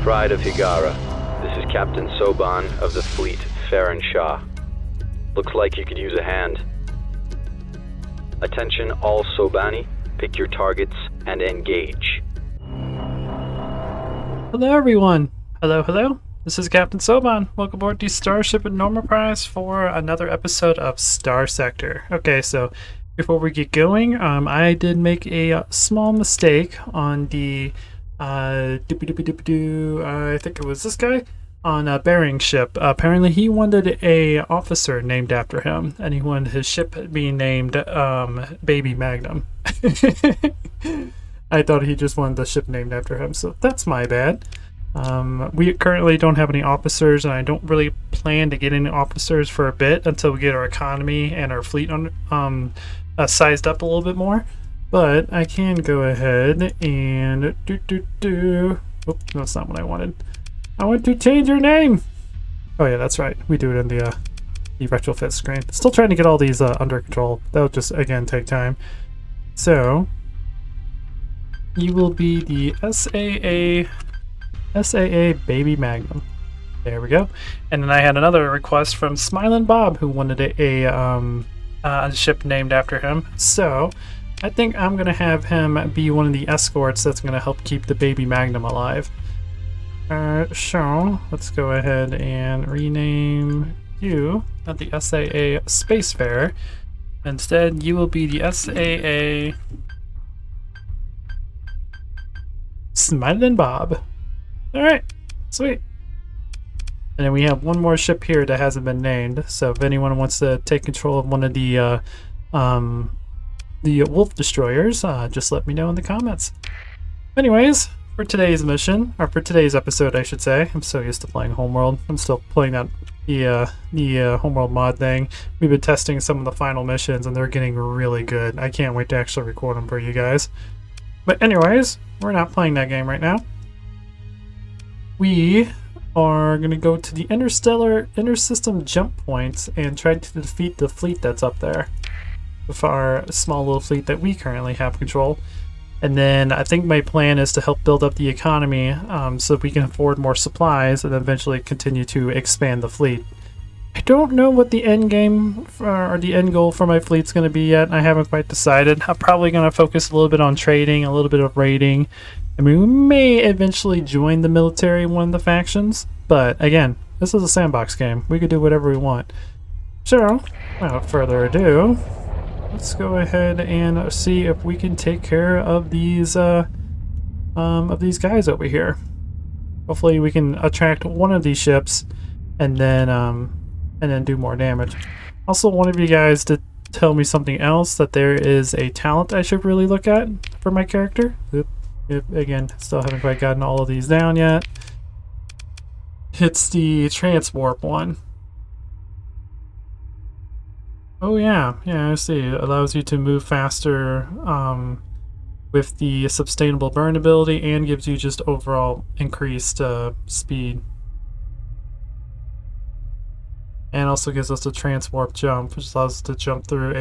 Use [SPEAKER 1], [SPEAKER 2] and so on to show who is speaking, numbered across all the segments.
[SPEAKER 1] Pride of Higara. This is Captain Soban of the fleet, Farron Shah. Looks like you could use a hand. Attention all Sobani, pick your targets and engage.
[SPEAKER 2] Hello everyone! Hello. This is Captain Soban. Welcome aboard the Starship Enterprise for another episode of Starsector. Okay, so before we get going, I did make a small mistake on the I think it was this guy on a Bering ship. Apparently he wanted a officer named after him, and he wanted his ship being named Baby Magnum. I thought he just wanted the ship named after him, so that's my bad. We currently don't have any officers, and I don't really plan to get any officers for a bit until we get our economy and our fleet sized up a little bit more. But I can go ahead and Oops, that's not what I wanted. I want to change your name. Oh yeah, that's right. We do it in the retrofit screen. Still trying to get all these under control. That'll just again take time. So you will be the SAA Baby Magnum. There we go. And then I had another request from Smilin' Bob, who wanted a ship named after him. So I think I'm gonna have him be one of the escorts that's gonna help keep the Baby Magnum alive. So let's go ahead and rename you, not the SAA Spacefarer. Instead, you will be the SAA Smilin' Bob. Alright, sweet. And then we have one more ship here that hasn't been named, so if anyone wants to take control of one of the Wolf Destroyers, just let me know in the comments. Anyways, for today's mission, or for today's episode I should say, I'm so used to playing Homeworld. I'm still playing that the Homeworld mod thing. We've been testing some of the final missions and they're getting really good. I can't wait to actually record them for you guys. But anyways, we're not playing that game right now. We are going to go to the intersystem jump points and try to defeat the fleet that's up there with our small little fleet that we currently have control. And then I think my plan is to help build up the economy so we can afford more supplies and eventually continue to expand the fleet. I don't know what the end game or the end goal for my fleet's going to be yet. I haven't quite decided. I'm probably going to focus a little bit on trading, a little bit of raiding. I mean, we may eventually join the military, one of the factions, but again, this is a sandbox game. We could do whatever we want. So, without further ado, let's go ahead and see if we can take care of these guys over here. Hopefully, we can attract one of these ships, and then do more damage. Also, one of you guys did tell me something else, that there is a talent I should really look at for my character. Again, still haven't quite gotten all of these down yet. It's the transwarp one. Oh yeah, I see. It allows you to move faster with the sustainable burn ability and gives you just overall increased speed. And also gives us a transwarp jump, which allows us to jump through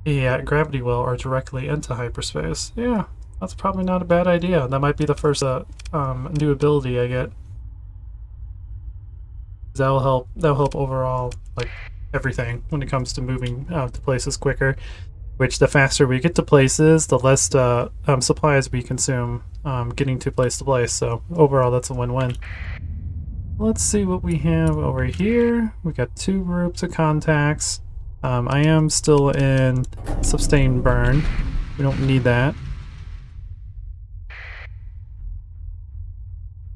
[SPEAKER 2] a gravity well or directly into hyperspace. Yeah, that's probably not a bad idea. That might be the first new ability I get. That'll help overall, like, everything when it comes to moving to places quicker. Which the faster we get to places, the less supplies we consume getting to place. So overall, that's a win-win. Let's see what we have over here. We got two groups of contacts. I am still in sustained burn. We don't need that.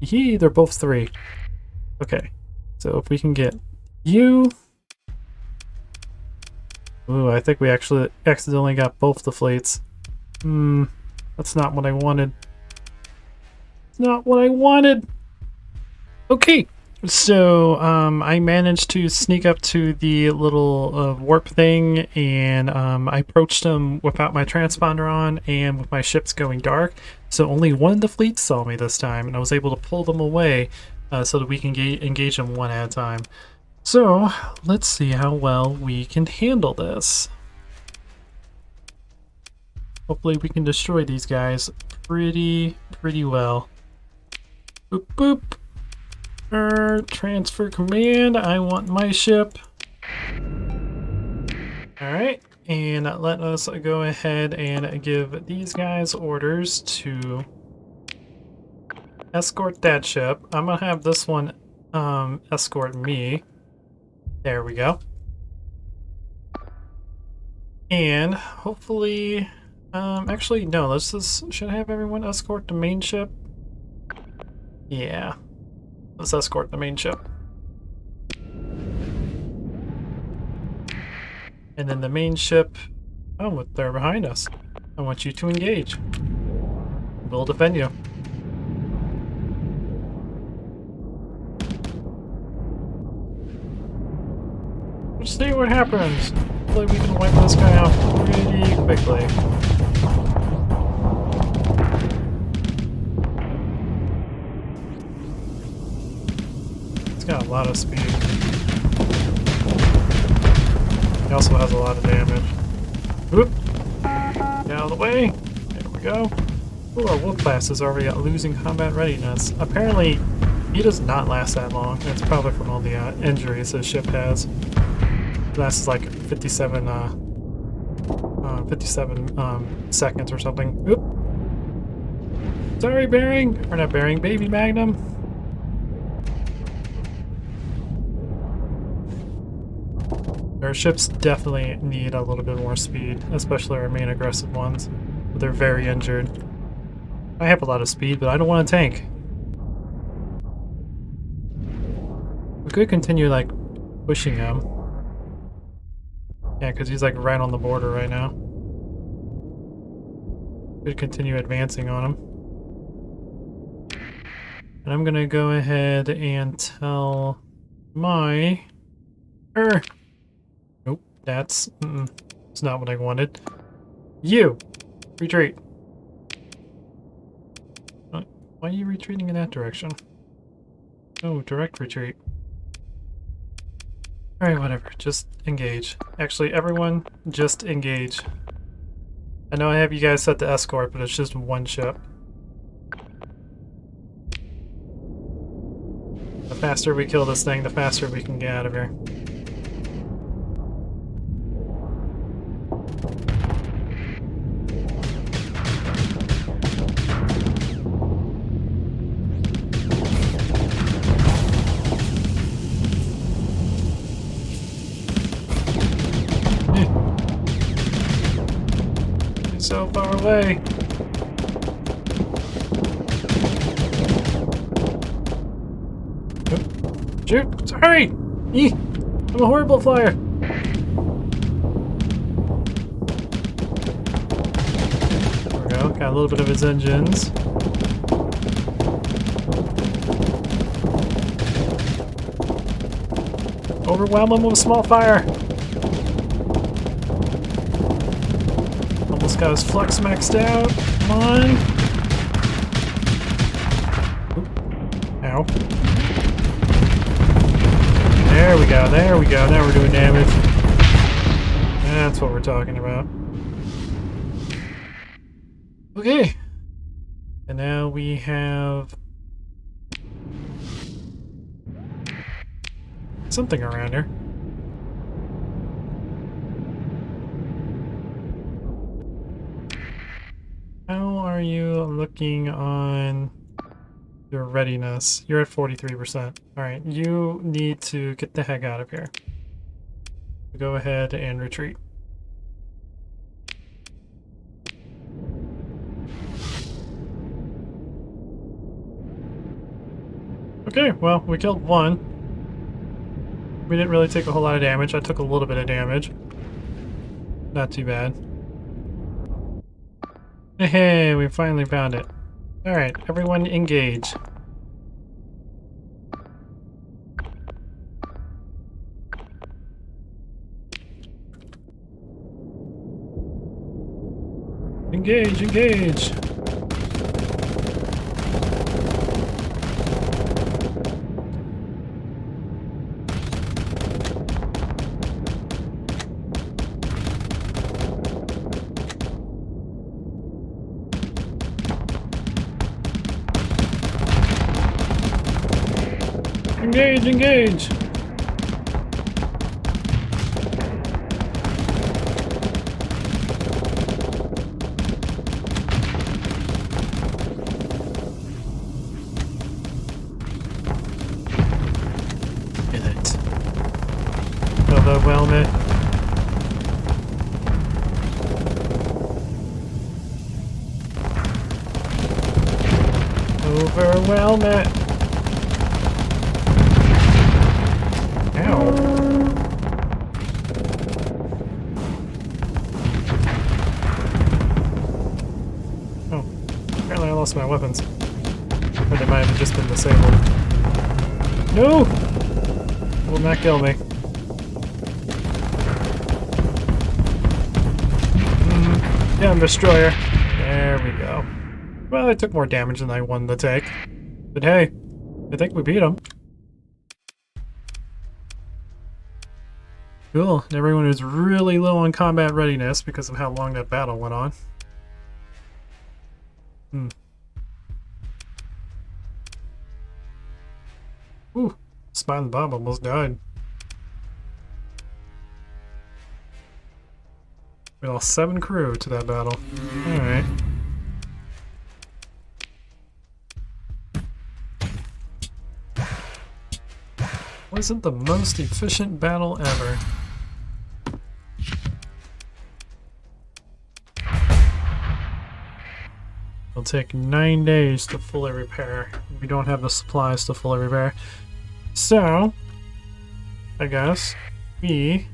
[SPEAKER 2] They're both 3. Okay, so if we can get you. Ooh, I think we actually accidentally got both the fleets. That's not what I wanted. It's not what I wanted. Okay, so I managed to sneak up to the little warp thing, and I approached them without my transponder on and with my ships going dark. So only one of the fleets saw me this time, and I was able to pull them away so that we can engage them one at a time. So let's see how well we can handle this. Hopefully we can destroy these guys pretty well. Boop boop. Transfer command. I want my ship. Alright, and let us go ahead and give these guys orders to escort that ship. I'm gonna have this one escort me. There we go. And hopefully, actually no, let's just, should I have everyone escort the main ship? Yeah, let's escort the main ship. And then the main ship, oh, they're behind us. I want you to engage. We'll defend you. Let's see what happens. Hopefully we can wipe this guy out pretty quickly. It's got a lot of speed. He also has a lot of damage. Whoop! Get out of the way. There we go. Ooh, our wolf class is already losing combat readiness. Apparently, he does not last that long. It's probably from all the injuries his ship has. It lasts like 57 seconds or something. Oop! Sorry, Bearing! Or not Bearing, Baby Magnum. Our ships definitely need a little bit more speed, especially our main aggressive ones. They're very injured. I have a lot of speed, but I don't want to tank. We could continue, like, pushing him. Yeah, because he's, like, right on the border right now. Could continue advancing on him. And I'm gonna go ahead and tell my... Nope, that's... it's not what I wanted. You! Retreat! Why are you retreating in that direction? Oh, direct retreat. Alright, whatever. Just engage. Actually, everyone, just engage. I know I have you guys set to escort, but it's just one ship. The faster we kill this thing, the faster we can get out of here. So far away. Shoot! Sorry! Eeh! I'm a horrible flyer! There we go, got a little bit of his engines. Overwhelm him with a small fire! Almost got his flux maxed out. Come on! Oop. Ow. There we go, there we go. Now we're doing damage. That's what we're talking about. Okay. And now we have something around here. How are you looking on your readiness? You're at 43%. Alright, you need to get the heck out of here. Go ahead and retreat. Okay, well, we killed one. We didn't really take a whole lot of damage. I took a little bit of damage. Not too bad. Hey, we finally found it. Alright, everyone engage. Engage, engage! Engage, engage! Get it. Overwhelm it. Overwhelm it. Ow. Oh, apparently I lost my weapons. Or they might have just been disabled. No! Will not kill me. Yeah, destroyer. There we go. Well, I took more damage than I wanted to take. But hey, I think we beat him. Cool. And everyone is really low on combat readiness because of how long that battle went on. Ooh, Spot and Bob almost died. We lost 7 crew to that battle. Alright. Wasn't the most efficient battle ever. It'll take 9 days to fully repair. We don't have the supplies to fully repair. So, I guess we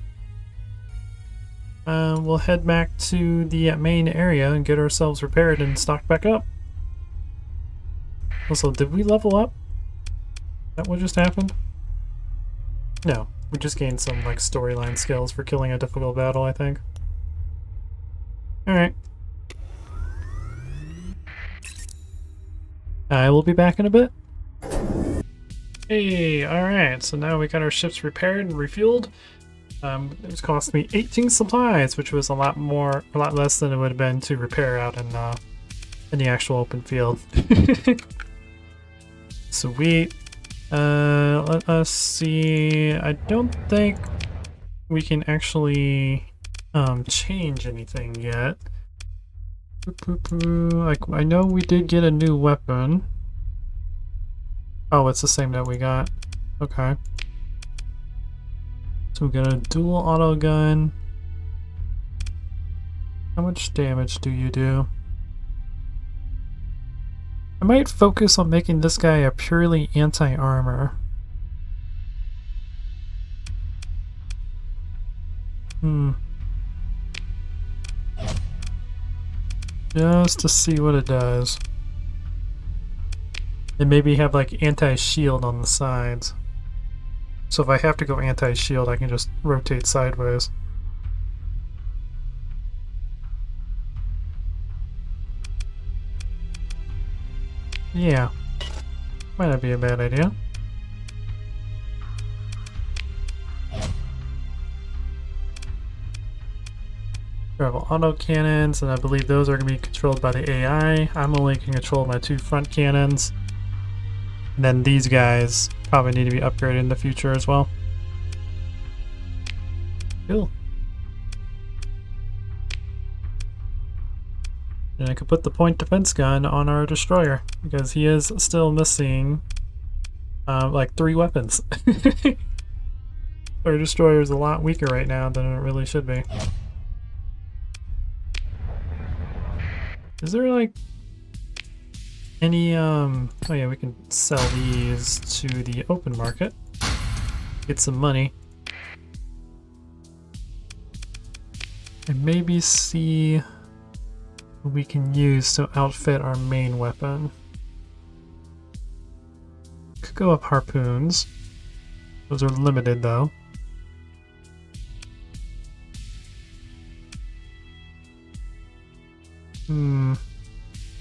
[SPEAKER 2] we'll head back to the main area and get ourselves repaired and stocked back up. Also, did we level up? Is that what just happened? No, we just gained some like storyline skills for killing a difficult battle, I think. Alright. I will be back in a bit. Hey, alright, so now we got our ships repaired and refueled. It was cost me 18 supplies, which was a lot less than it would have been to repair out in the actual open field. Sweet. Let us see. I don't think we can actually change anything yet. Like, I know we did get a new weapon. Oh, it's the same that we got. Okay. So we got a dual auto gun. How much damage do you do? I might focus on making this guy a purely anti-armor. Just to see what it does. And maybe have like anti-shield on the sides. So if I have to go anti-shield, I can just rotate sideways. Yeah. Might not be a bad idea. Travel autocannons, and I believe those are going to be controlled by the AI. I'm only can control my 2 front cannons. And then these guys probably need to be upgraded in the future as well. Cool. And I could put the point defense gun on our destroyer because he is still missing like 3 weapons. Our destroyer is a lot weaker right now than it really should be. Is there like any oh yeah, we can sell these to the open market, get some money, and maybe see what we can use to outfit our main weapon. Could go up harpoons. Those are limited though.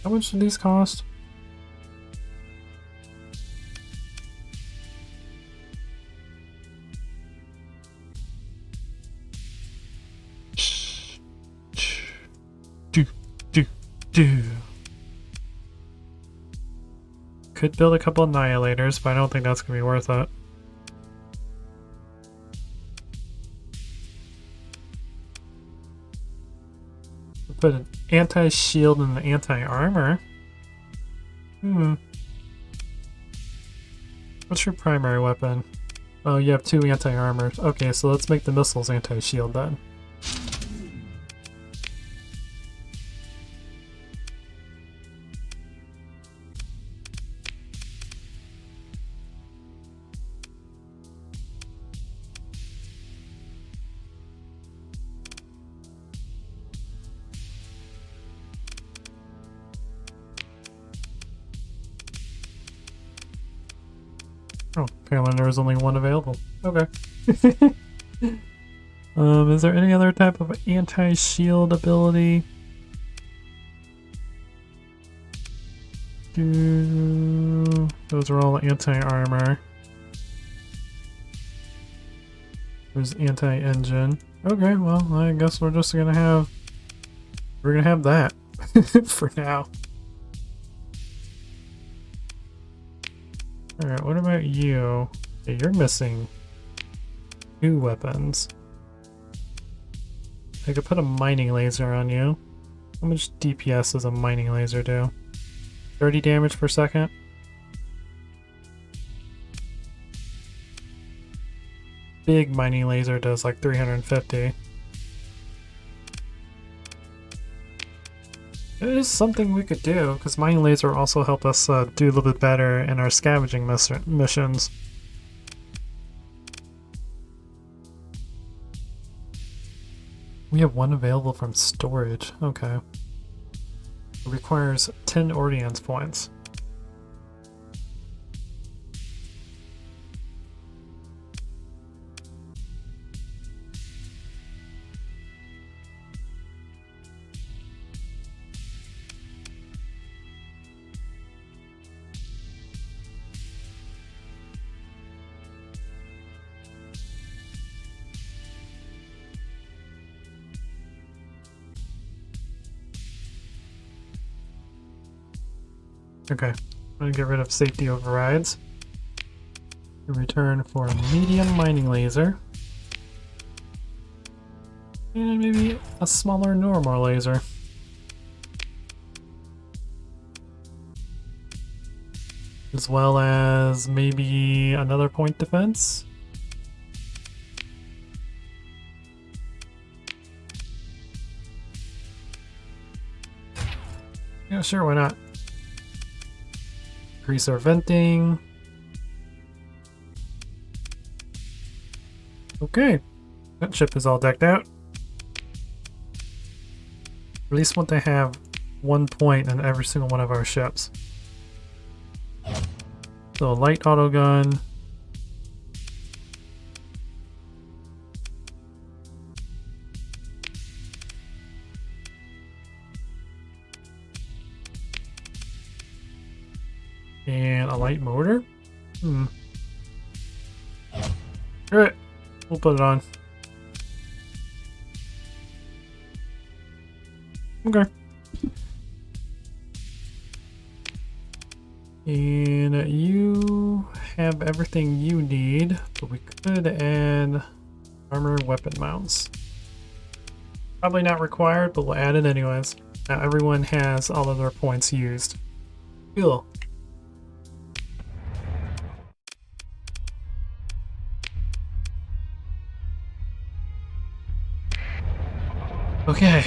[SPEAKER 2] How much do these cost? Could build a couple annihilators, but I don't think that's gonna be worth it. put an anti-shield and an anti-armor. What's your primary weapon? Oh, you have 2 anti-armors. Okay, so let's make the missiles anti-shield then. Oh, apparently there was only one available. Okay. Is there any other type of anti-shield ability? Those are all anti-armor. There's anti-engine. Okay, well, I guess we're just gonna have... We're gonna have that for now. Alright, what about you? Okay, you're missing 2 weapons. I could put a mining laser on you. How much DPS does a mining laser do? 30 damage per second? Big mining laser does like 350. It is something we could do, because mining laser also help us do a little bit better in our scavenging missions. We have 1 available from storage. Okay. It requires 10 audience points. Okay, I'm gonna get rid of safety overrides. In return for a medium mining laser. And maybe a smaller normal laser. As well as maybe another point defense. Yeah, sure, why not? Increase our venting. Okay, that ship is all decked out. At least want to have 1 point on every single one of our ships. So light auto gun. And a light motor? Alright, we'll put it on. Okay. And you have everything you need, but we could add armor weapon mounts. Probably not required, but we'll add it anyways. Now everyone has all of their points used. Cool. Okay,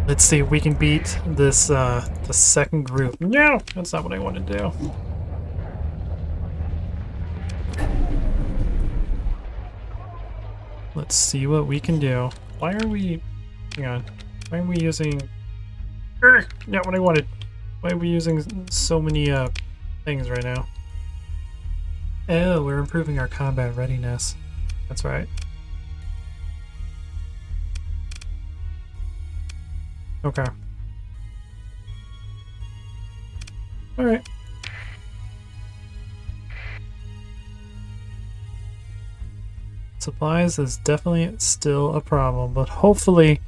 [SPEAKER 2] let's see if we can beat this the second group. No, that's not what I want to do. Let's see what we can do. Why are we... Hang on. Why are we using... Not what I wanted. Why are we using so many things right now? Oh, we're improving our combat readiness. That's right. Okay. Alright. Supplies is definitely still a problem, but hopefully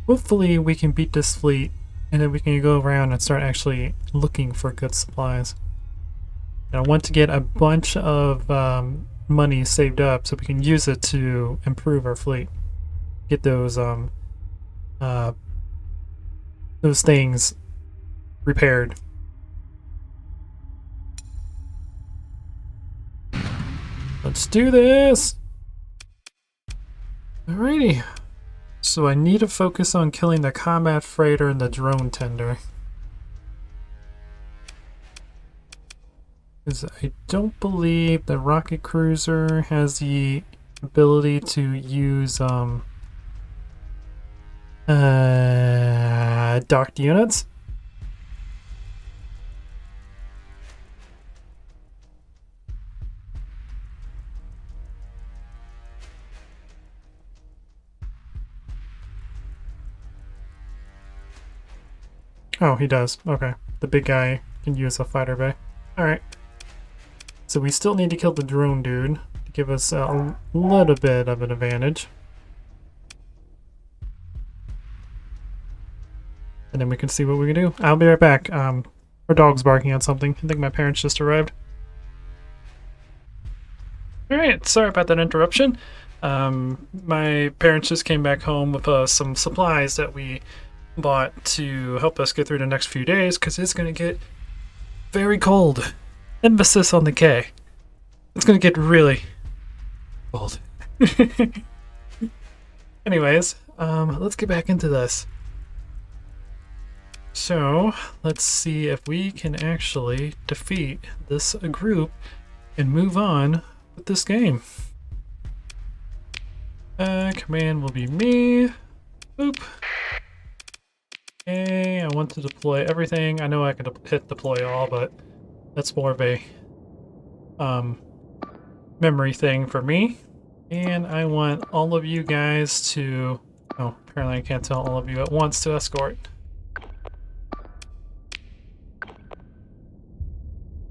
[SPEAKER 2] we can beat this fleet and then we can go around and start actually looking for good supplies. And I want to get a bunch of money saved up so we can use it to improve our fleet. Get those those things repaired. Let's do this! Alrighty. So I need to focus on killing the combat freighter and the drone tender. Because I don't believe the rocket cruiser has the ability to use docked units. Oh, he does. Okay. The big guy can use a fighter bay. Alright. So we still need to kill the drone dude to give us a little bit of an advantage. And then we can see what we can do. I'll be right back. Our dog's barking at something. I think my parents just arrived. Alright, sorry about that interruption. My parents just came back home with some supplies that we bought to help us get through the next few days, because it's going to get very cold. Emphasis on the K. It's going to get really cold. Anyways, let's get back into this. So, let's see if we can actually defeat this group and move on with this game. Command will be me. Boop. Okay, I want to deploy everything. I know I can hit deploy all, but that's more of a memory thing for me. And I want all of you guys to... Oh, apparently I can't tell all of you at once to escort.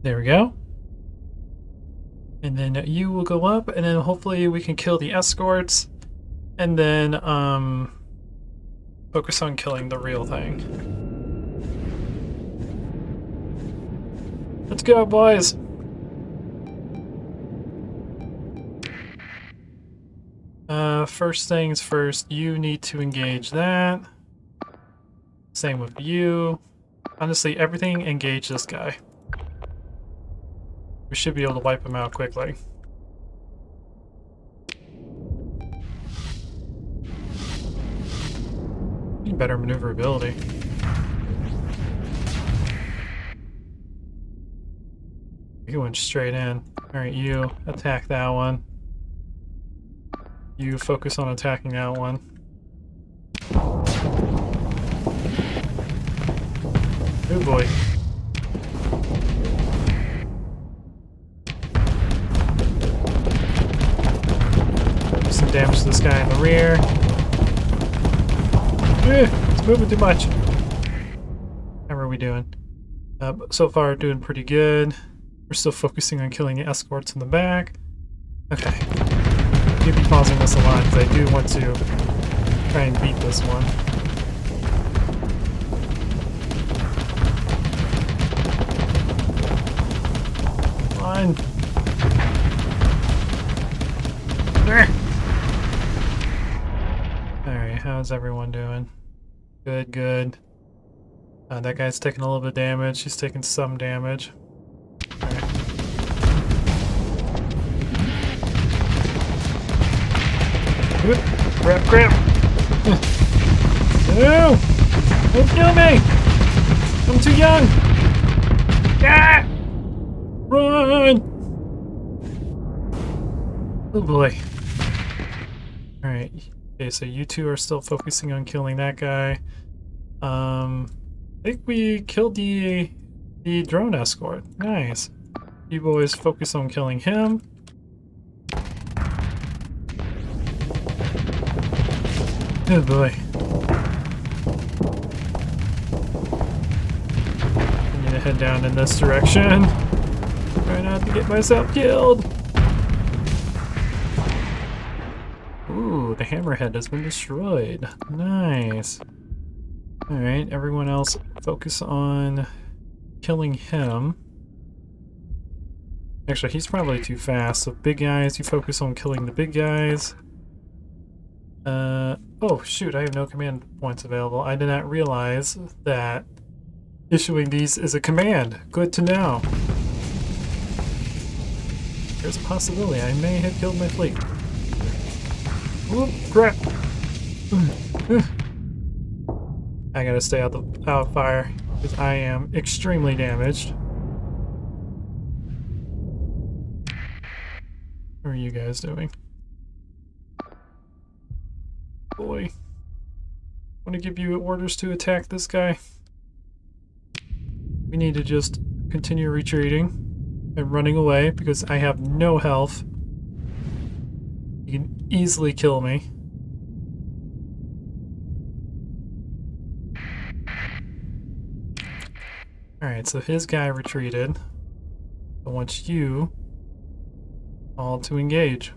[SPEAKER 2] There we go. And then you will go up, and then hopefully we can kill the escorts, and then focus on killing the real thing. Let's go, boys! First things first, you need to engage that. Same with you. Honestly, everything engage this guy. We should be able to wipe him out quickly. Need better maneuverability. You went straight in. Alright, you attack that one. You focus on attacking that one. Oh boy. Do some damage to this guy in the rear. It's moving too much. How are we doing? So far, doing pretty good. We're still focusing on killing the escorts in the back. Okay. I'll be pausing this a lot because I do want to try and beat this one. Come on. Alright, how's everyone doing? Good, good. That guy's taking a little bit of damage. He's taking some damage. Alright. Crap, crap! No! Don't kill me! I'm too young! Ah! Run! Oh boy. Alright. Okay, so you two are still focusing on killing that guy. I think we killed the drone escort. Nice. You boys focus on killing him. Good boy. I need to head down in this direction. Try not to get myself killed. Ooh, the hammerhead has been destroyed. Nice. Alright, everyone else focus on killing him. Actually, he's probably too fast, so big guys, you focus on killing the big guys. Oh shoot, I have no command points available. I did not realize that issuing these is a command. Good to know. There's a possibility I may have killed my fleet. Whoop, crap. I gotta stay out of fire because I am extremely damaged. How are you guys doing? Boy. Want to give you orders to attack this guy? We need to just continue retreating and running away because I have no health. You can easily kill me. Alright, so his guy retreated. I want you all to engage.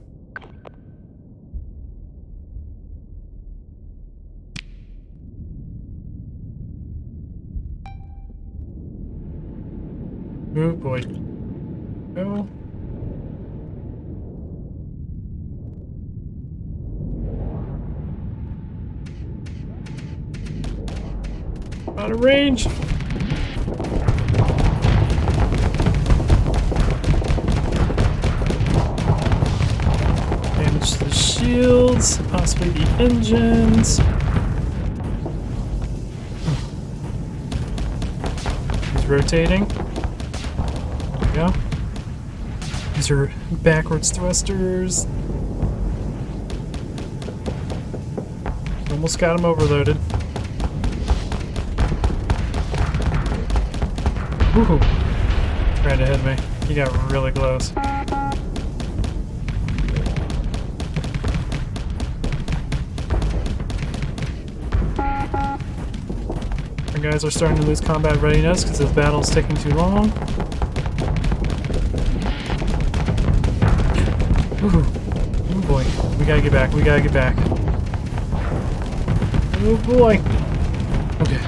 [SPEAKER 2] Oh boy. Go. Out of range. Damage to the shields, possibly the engines. He's rotating. There we go. These are backwards thrusters. Almost got him overloaded. Woohoo! Tried to hit me. He got really close. Our guys are starting to lose combat readiness because this battle's taking too long. Ooh. Oh boy. We gotta get back. We gotta get back. Oh boy. Okay.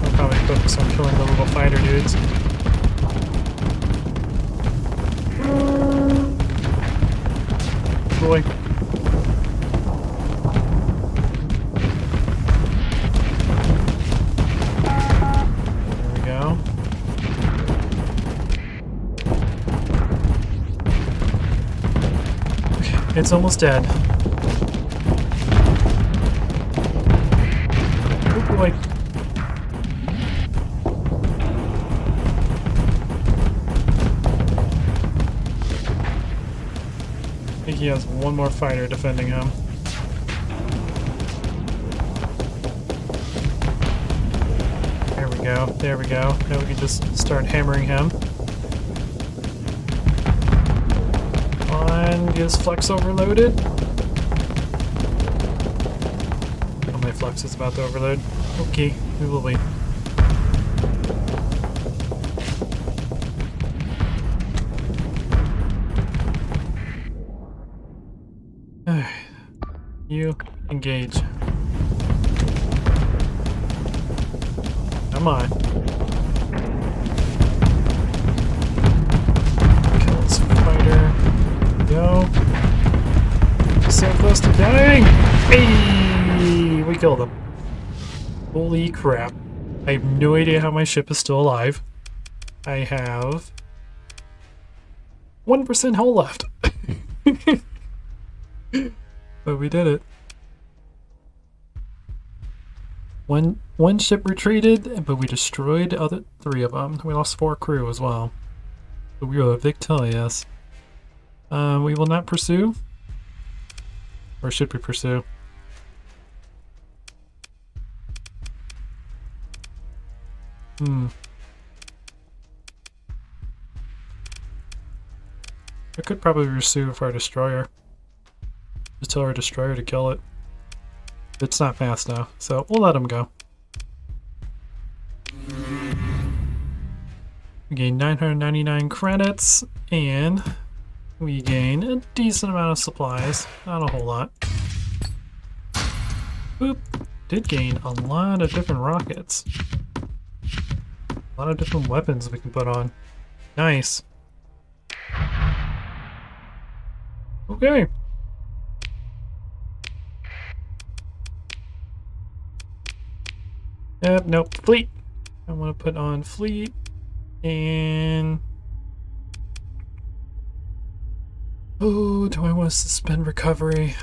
[SPEAKER 2] I'll probably focus on killing the little fighter dudes. Boy. There we go. Okay, it's almost dead. Oh boy. I think he has one more fighter defending him. There we go. There we go. Now we can just start hammering him. On, get his flex overloaded. Oh, my flex is about to overload. Okay, we will wait. You engage. Come on. Kill this fighter. Go. So close to dying! Hey! We killed him. Holy crap. I have no idea how my ship is still alive. I have 1% hull left. But we did it. One ship retreated, but we destroyed the other 3 of them. We lost 4 crew as well. But we were victorious. We will not pursue. Or should we pursue? I could probably pursue for our destroyer. Just tell our destroyer to kill it. It's not fast now, so we'll let him go. We gain 999 credits, and we gain a decent amount of supplies. Not a whole lot. Boop. Did gain a lot of different rockets. A lot of different weapons we can put on. Nice. Okay. Nope. Fleet. I want to put on fleet and... Oh, do I want to suspend recovery?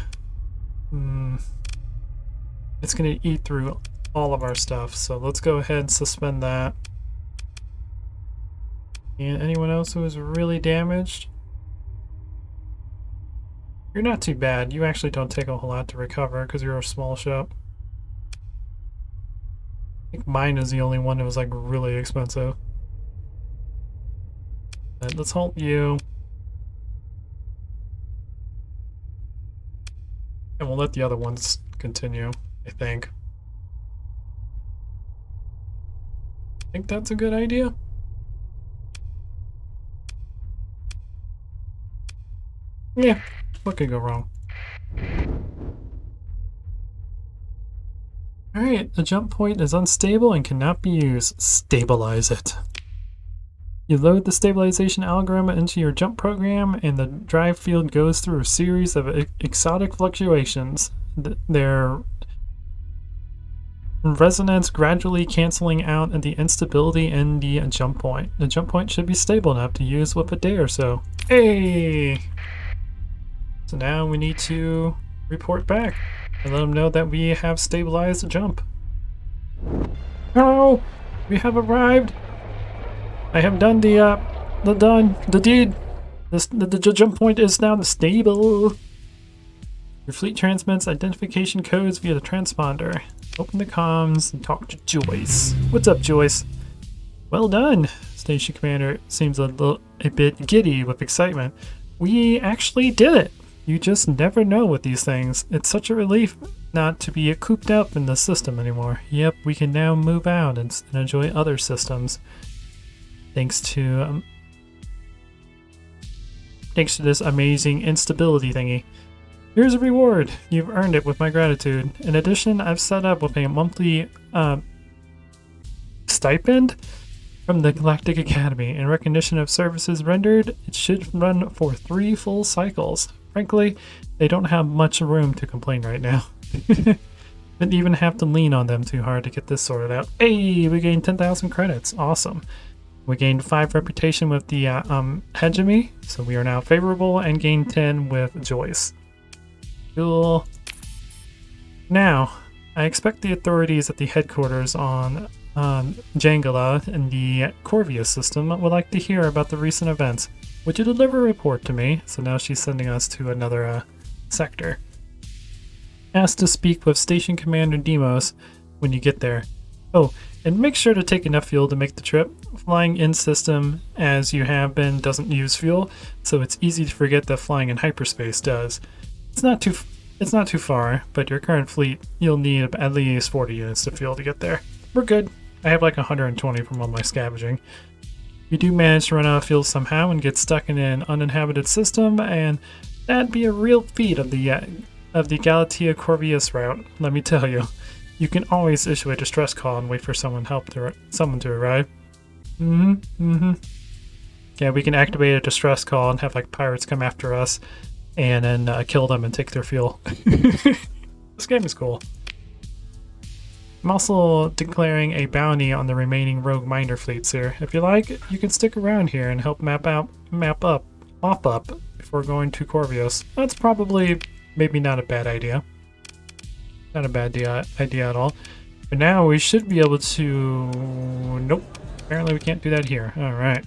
[SPEAKER 2] It's going to eat through all of our stuff, so let's go ahead and suspend that. And anyone else who is really damaged? You're not too bad. You actually don't take a whole lot to recover because you're a small ship. I think mine is the only one that was like really expensive. But let's help you. And we'll let the other ones continue, I think. I think that's a good idea. Yeah, what could go wrong? Alright, the jump point is unstable and cannot be used. Stabilize it. You load the stabilization algorithm into your jump program, and the drive field goes through a series of exotic fluctuations. Their resonance gradually canceling out the instability in the jump point. The jump point should be stable enough to use with a day or so. Hey! So now we need to report back and let them know that we have stabilized the jump. Hello! We have arrived! I have done the deed. The jump point is now stable. Your fleet transmits identification codes via the transponder. Open the comms and talk to Joyce. What's up, Joyce? Well done. Station commander seems a bit giddy with excitement. We actually did it. You just never know with these things. It's such a relief not to be cooped up in the system anymore. Yep, we can now move out and enjoy other systems. Thanks to this amazing instability thingy. Here's a reward. You've earned it with my gratitude. In addition, I've set up with a monthly stipend from the Galactic Academy. In recognition of services rendered, it should run for 3 full cycles. Frankly, they don't have much room to complain right now. Didn't even have to lean on them too hard to get this sorted out. Hey, we gained 10,000 credits. Awesome. We gained 5 reputation with the hegemony, so we are now favorable, and gained 10 with Joyce. Cool. Now, I expect the authorities at the headquarters on Jangala in the Corvius system would like to hear about the recent events. Would you deliver a report to me? So now she's sending us to another sector. Ask to speak with Station Commander Demos when you get there. Oh, and make sure to take enough fuel to make the trip. Flying in system, as you have been, doesn't use fuel, so it's easy to forget that flying in hyperspace does. It's not too far, but your current fleet, you'll need at least 40 units of fuel to get there. We're good. I have like 120 from all my scavenging. You do manage to run out of fuel somehow and get stuck in an uninhabited system, and that'd be a real feat of the Galatea Corvius route, let me tell you. You can always issue a distress call and wait for someone to arrive. Yeah, we can activate a distress call and have like pirates come after us and then kill them and take their fuel. This game is cool. I'm also declaring a bounty on the remaining rogue miner fleets here. If you like, you can stick around here and help mop up before going to Corvius. That's probably maybe not a bad idea. Not a bad idea at all. But now we should be able to... Nope. Apparently we can't do that here. Alright.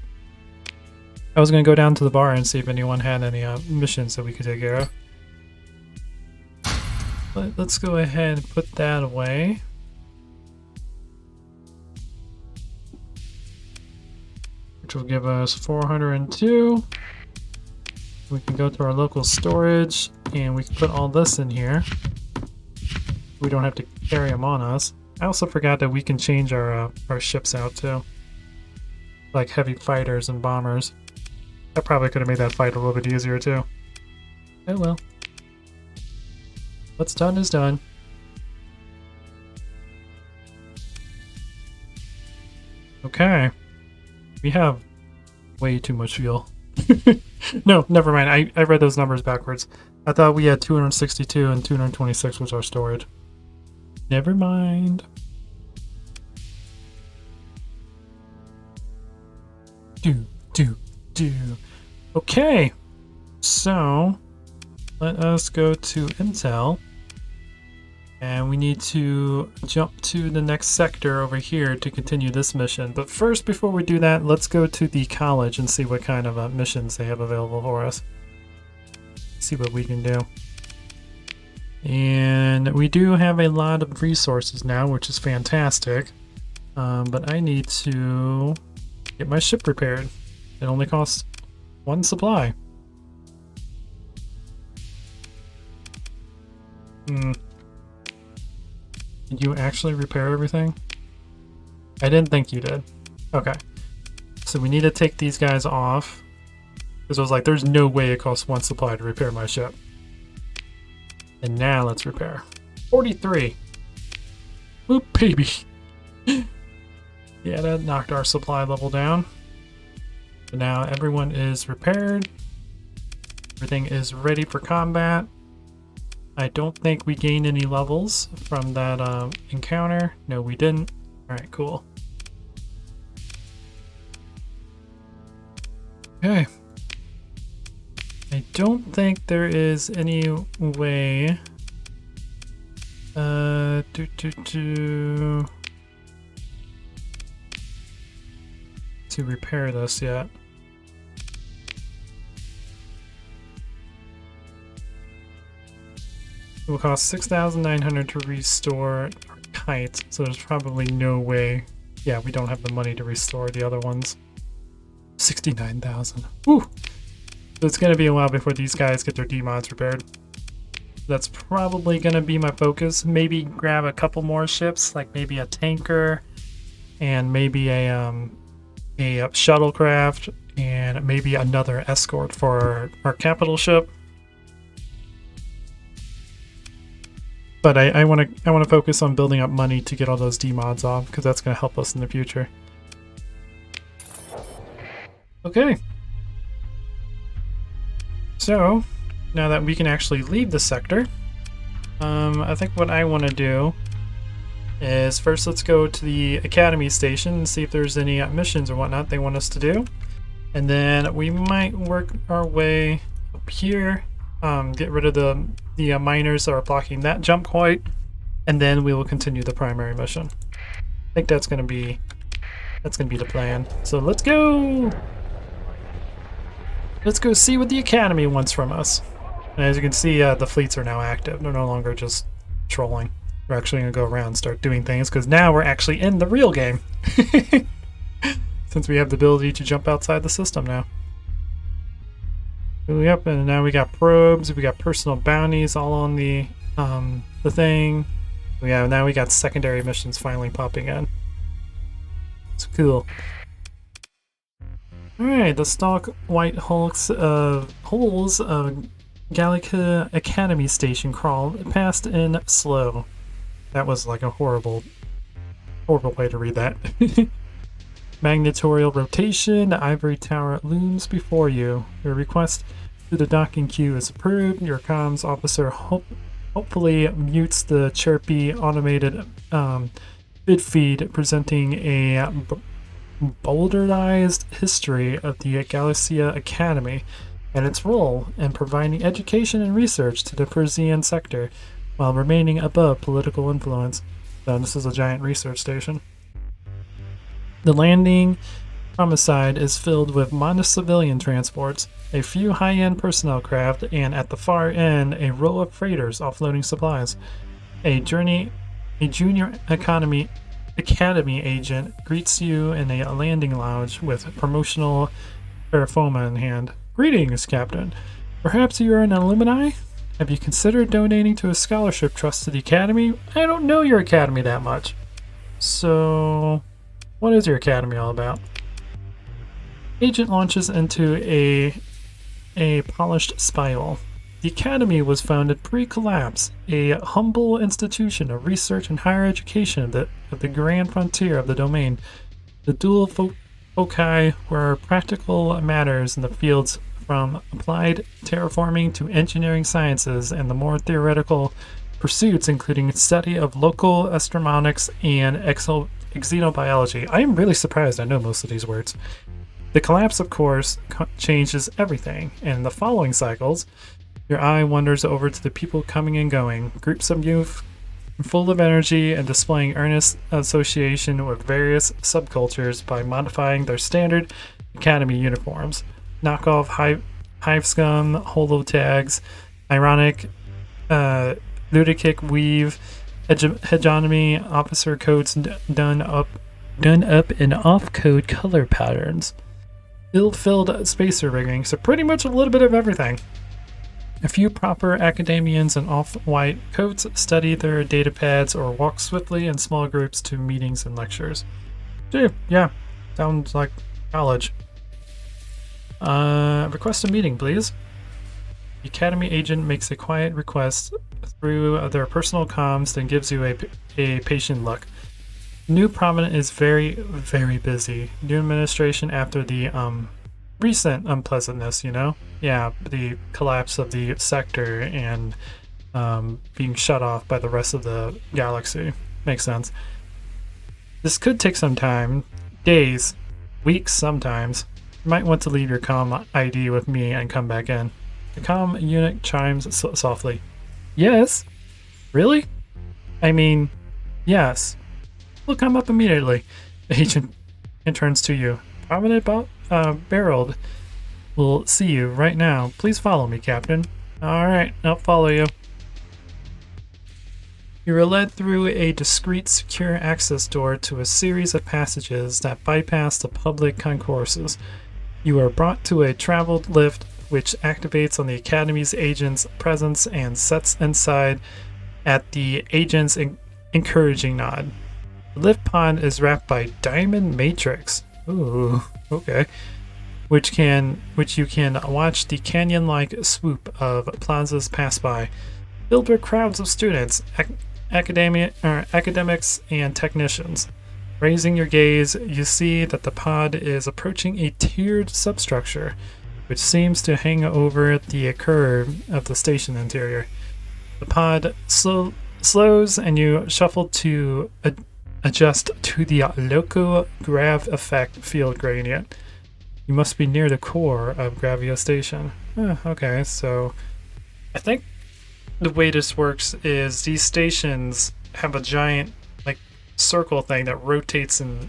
[SPEAKER 2] I was going to go down to the bar and see if anyone had any missions that we could take care of. But let's go ahead and put that away. Which will give us 402. We can go to our local storage and we can put all this in here. We don't have to carry them on us. I also forgot that we can change our ships out too. Like heavy fighters and bombers. That probably could have made that fight a little bit easier too. Oh well. What's done is done. Okay. We have way too much fuel. No, never mind. I read those numbers backwards. I thought we had 262 and 226 was our storage. Never mind. Do. Okay. So, let us go to Intel. And we need to jump to the next sector over here to continue this mission. But first, before we do that, let's go to the college and see what kind of missions they have available for us. See what we can do. And we do have a lot of resources now, which is fantastic. But I need to get my ship repaired. It only costs 1 supply. Did you actually repair everything? I didn't think you did. Okay. So we need to take these guys off. Because I was like, there's no way it costs 1 supply to repair my ship. And now let's repair. 43. Oop, baby. Yeah, that knocked our supply level down. So now everyone is repaired. Everything is ready for combat. I don't think we gained any levels from that encounter. No, we didn't. Alright, cool. Okay. I don't think there is any way to repair this yet. It will cost 6,900 to restore our kite, so there's probably no way. Yeah, we don't have the money to restore the other ones. 69,000. Woo! So it's gonna be a while before these guys get their D-mods repaired. That's probably gonna be my focus. Maybe grab a couple more ships, like maybe a tanker, and maybe a shuttlecraft, and maybe another escort for our capital ship. But I want to focus on building up money to get all those D-mods off, because that's going to help us in the future. Okay. So, now that we can actually leave the sector, I think what I want to do is first let's go to the Academy Station and see if there's any missions or whatnot they want us to do. And then we might work our way up here. Get rid of the miners that are blocking that jump point, and then we will continue the primary mission. I think that's gonna be the plan. So let's go. Let's go see what the Academy wants from us. And as you can see, the fleets are now active. They're no longer just trolling. We're actually gonna go around and start doing things because now we're actually in the real game. Since we have the ability to jump outside the system now. Yep, and now we got probes, we got personal bounties all on the thing. Yeah, now we got secondary missions finally popping in. It's cool. Alright, the stock white holes of Gallica Academy Station crawled past in slow. That was like a horrible way to read that. Magnetorial rotation, the ivory tower looms before you. Your request to the docking queue is approved. Your comms officer hopefully mutes the chirpy automated bid feed presenting a boulderized history of the Galaxia Academy and its role in providing education and research to the Persian sector while remaining above political influence. So this is a giant research station. The landing homicide is filled with modest civilian transports, a few high-end personnel craft, and at the far end, a row of freighters offloading supplies. A junior academy agent greets you in a landing lounge with promotional paraphernalia in hand. Greetings, Captain. Perhaps you are an alumni? Have you considered donating to a scholarship trust to the Academy? I don't know your Academy that much. So, what is your Academy all about? Agent launches into a polished spiral. The Academy was founded pre-collapse, a humble institution of research and higher education of the grand frontier of the domain. The dual Okay, where practical matters in the fields from applied terraforming to engineering sciences and the more theoretical pursuits, including study of local astronautics and xenobiology. I am really surprised I know most of these words. The collapse, of course, changes everything, and in the following cycles, your eye wanders over to the people coming and going, groups of youth full of energy and displaying earnest association with various subcultures by modifying their standard academy uniforms. Knockoff hive scum, holo tags, ironic, ludic weave, hegemony, officer coats done up in off-code color patterns, ill-filled spacer rigging, so pretty much a little bit of everything. A few proper academians in off-white coats study their data pads or walk swiftly in small groups to meetings and lectures. Gee, yeah, sounds like college. Request a meeting, please. The Academy agent makes a quiet request through their personal comms, then gives you a patient look. New Provident is very, very busy. New administration after the recent unpleasantness, you know? Yeah, the collapse of the sector and being shut off by the rest of the galaxy. Makes sense. This could take some time. Days, weeks sometimes. You might want to leave your comm ID with me and come back in. The comm unit chimes softly. Yes? Really? I mean, yes. We'll come up immediately. The agent turns to you. Prominent barreled. We'll see you right now. Please follow me, Captain. Alright, I'll follow you. You are led through a discreet, secure access door to a series of passages that bypass the public concourses. You are brought to a traveled lift which activates on the Academy's agent's presence and sets inside at the agent's encouraging nod. The lift pod is wrapped by diamond matrix. Ooh, okay. Which you can watch the canyon-like swoop of plazas pass by, filled with crowds of students, academics, and technicians. Raising your gaze, you see that the pod is approaching a tiered substructure, which seems to hang over the curve of the station interior. The pod slows, and you shuffle to adjust to the loco-grav effect field gradient. You must be near the core of Gravio Station. Okay, so I think the way this works is these stations have a giant circle thing that rotates in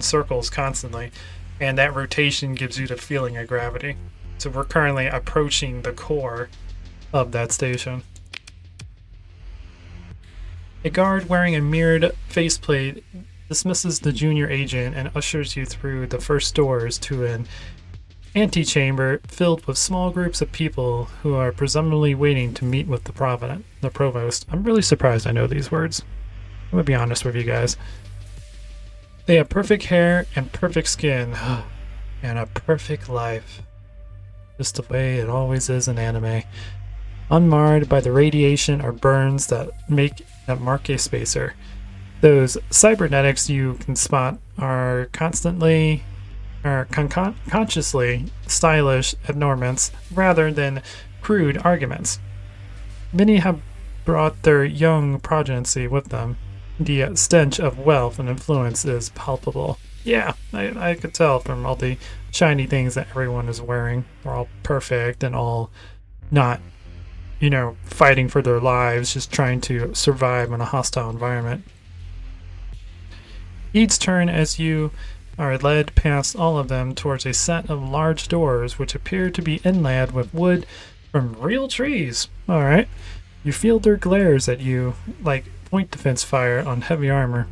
[SPEAKER 2] circles constantly, and that rotation gives you the feeling of gravity. So we're currently approaching the core of that station. A guard wearing a mirrored faceplate dismisses the junior agent and ushers you through the first doors to an antechamber filled with small groups of people who are presumably waiting to meet with the provost. I'm really surprised I know these words. I'm gonna be honest with you guys. They have perfect hair and perfect skin and a perfect life. Just the way it always is in anime. Unmarred by the radiation or burns that mark a spacer. Those cybernetics you can spot are consciously stylish adornments rather than crude arguments. Many have brought their young progeny with them. The stench of wealth and influence is palpable. Yeah, I could tell from all the shiny things that everyone is wearing. They're all perfect and all not, fighting for their lives, just trying to survive in a hostile environment. Each turn as you are led past all of them towards a set of large doors which appear to be inlaid with wood from real trees. Alright. You feel their glares at you like point defense fire on heavy armor.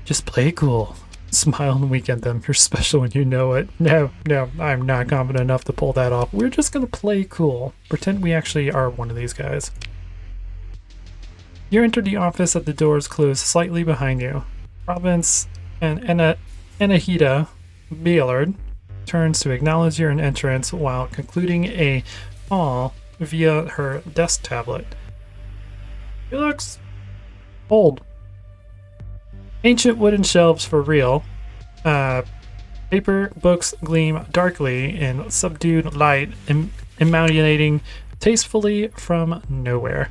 [SPEAKER 2] Just play cool. Smile and wink at them. You're special and you know it. No, I'm not confident enough to pull that off. We're just gonna play cool. Pretend we actually are one of these guys. You enter the office at the doors closed slightly behind you. Province and Anahita Ballard turns to acknowledge your entrance while concluding a call via her desk tablet. He looks old. Ancient wooden shelves for real. Paper books gleam darkly in subdued light, emanating tastefully from nowhere.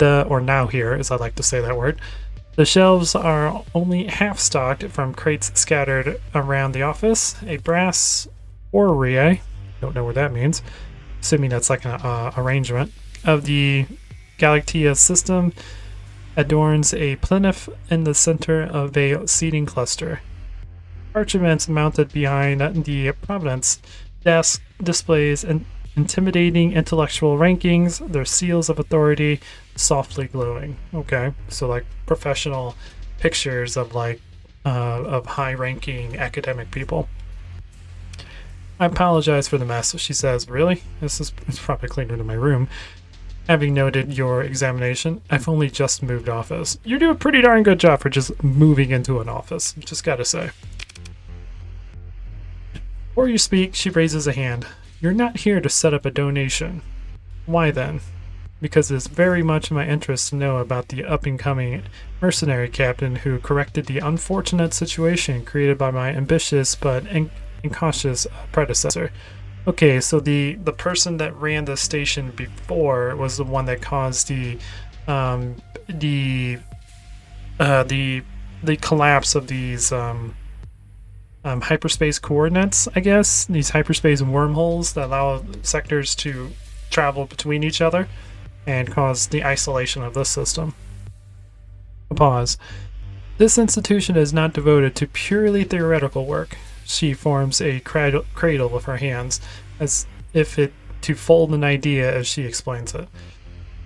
[SPEAKER 2] Or now here, as I like to say that word. The shelves are only half stocked from crates scattered around the office. A brass orrery, don't know what that means, assuming that's like an arrangement, of the Galactia system adorns a plinth in the center of a seating cluster. Parchments mounted behind the Providence desk displays intimidating intellectual rankings, their seals of authority softly glowing. Okay, so like professional pictures of of high-ranking academic people. I apologize for the mess, she says. Really? It's probably cleaner than my room. Having noted your examination, I've only just moved office. You do a pretty darn good job for just moving into an office, just gotta say. Before you speak, she raises a hand. You're not here to set up a donation. Why then? Because it is very much in my interest to know about the up-and-coming mercenary captain who corrected the unfortunate situation created by my ambitious but incautious predecessor. Okay, so the person that ran the station before was the one that caused the collapse of these hyperspace coordinates, I guess. These hyperspace wormholes that allow sectors to travel between each other and cause the isolation of this system. A pause. This institution is not devoted to purely theoretical work. She forms a cradle with her hands, as if to fold an idea as she explains it.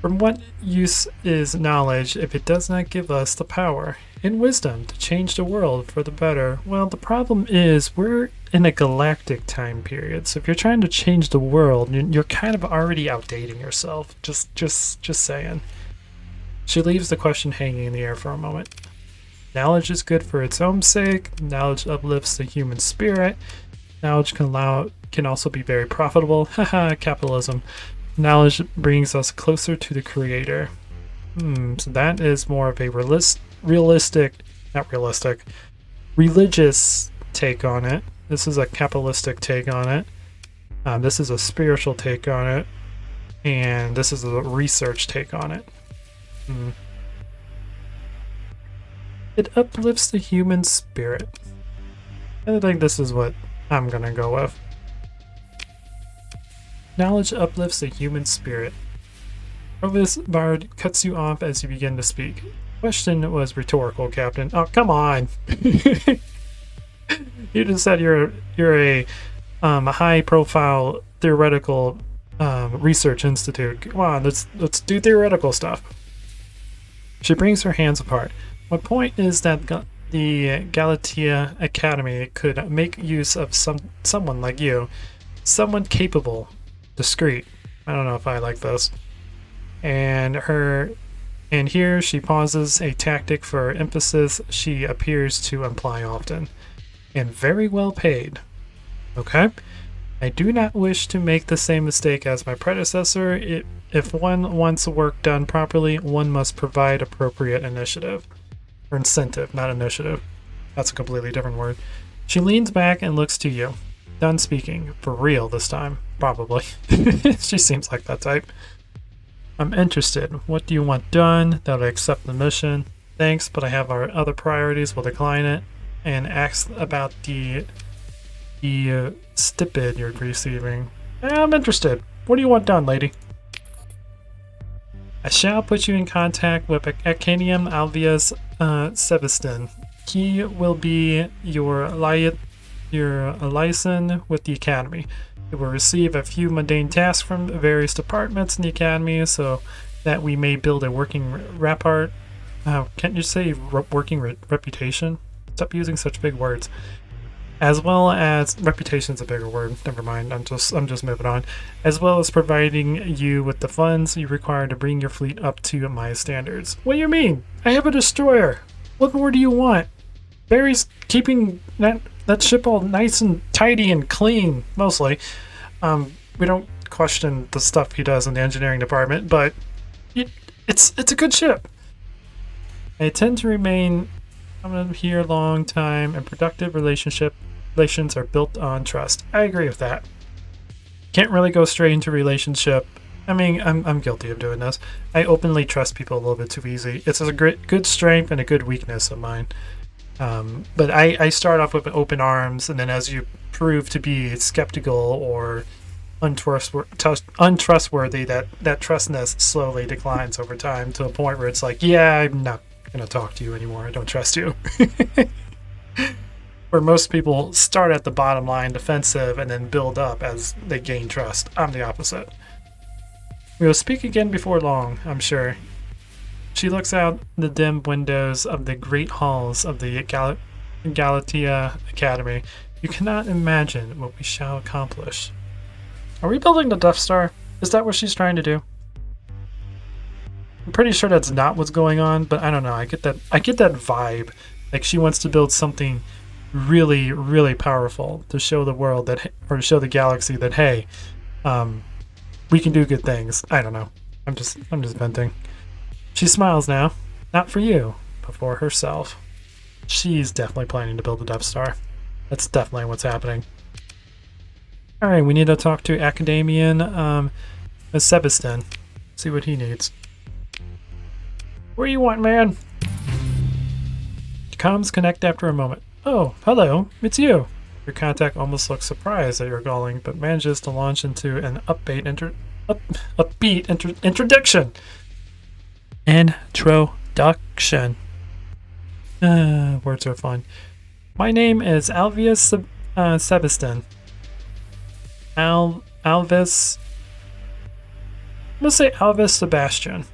[SPEAKER 2] From what use is knowledge if it does not give us the power and wisdom to change the world for the better? Well, the problem is we're in a galactic time period, so if you're trying to change the world, you're kind of already outdating yourself. Just saying. She leaves the question hanging in the air for a moment. Knowledge is good for its own sake. Knowledge uplifts the human spirit. Knowledge can also be very profitable. Haha, capitalism. Knowledge brings us closer to the creator. So that is more of a religious take on it. This is a capitalistic take on it. This is a spiritual take on it. And this is a research take on it. It uplifts the human spirit. I think this is what I'm gonna go with. Knowledge uplifts the human spirit. Provost Bard cuts you off as you begin to speak. Question was rhetorical, Captain. Oh, come on! You just said you're a high-profile theoretical research institute. Come on, let's do theoretical stuff. She brings her hands apart. My point is that the Galatia Academy could make use of someone like you, someone capable, discreet. I don't know if I like this. And here she pauses, a tactic for emphasis she appears to imply often. And very well paid. Okay? I do not wish to make the same mistake as my predecessor. If one wants work done properly, one must provide appropriate initiative. Or incentive, not initiative. That's a completely different word. She leans back and looks to you. Done speaking. For real this time. Probably. She seems like that type. I'm interested. What do you want done? That I accept the mission. Thanks, but I have our other priorities. We'll decline it. And ask about the stipend you're receiving. I'm interested. What do you want done, lady? I shall put you in contact with Acanium Alvius Sebastin. He will be your liaison with the Academy. He will receive a few mundane tasks from various departments in the Academy so that we may build a working rapport. Can't you say working reputation? Stop using such big words. As well as reputation's a bigger word. Never mind. I'm just moving on. As well as providing you with the funds you require to bring your fleet up to my standards. What do you mean? I have a destroyer. What more do you want? Barry's keeping that ship all nice and tidy and clean, mostly. We don't question the stuff he does in the engineering department, but it's a good ship. I tend to remain I'm here a long time, and productive relations are built on trust. I agree with that. Can't really go straight into relationship. I mean, I'm guilty of doing this. I openly trust people a little bit too easy. It's a good strength and a good weakness of mine. But I start off with open arms, and then as you prove to be skeptical or untrustworthy, that trustness slowly declines over time to a point where it's like, yeah, I'm not gonna talk to you anymore. I don't trust you. Where most people start at the bottom line defensive and then build up as they gain trust. I'm the opposite. We will speak again before long, I'm sure. She looks out the dim windows of the great halls of the Galatea Academy. You cannot imagine what we shall accomplish. Are we building the Death Star? Is that what she's trying to do? I'm pretty sure that's not what's going on, but I don't know. I get that vibe. Like she wants to build something really, really powerful to show the world that, or to show the galaxy that, hey, we can do good things. I don't know. I'm just venting. She smiles now, not for you, but for herself. She's definitely planning to build the Death Star. That's definitely what's happening. All right, we need to talk to Academian Sebastian. See what he needs. What do you want, man? Comms connect after a moment. Oh, hello, it's you. Your contact almost looks surprised at your calling, but manages to launch into an upbeat introduction. Introduction. Words are fun. My name is Alvius Sebastian. Alvis. I'm gonna say Alvis Sebastian.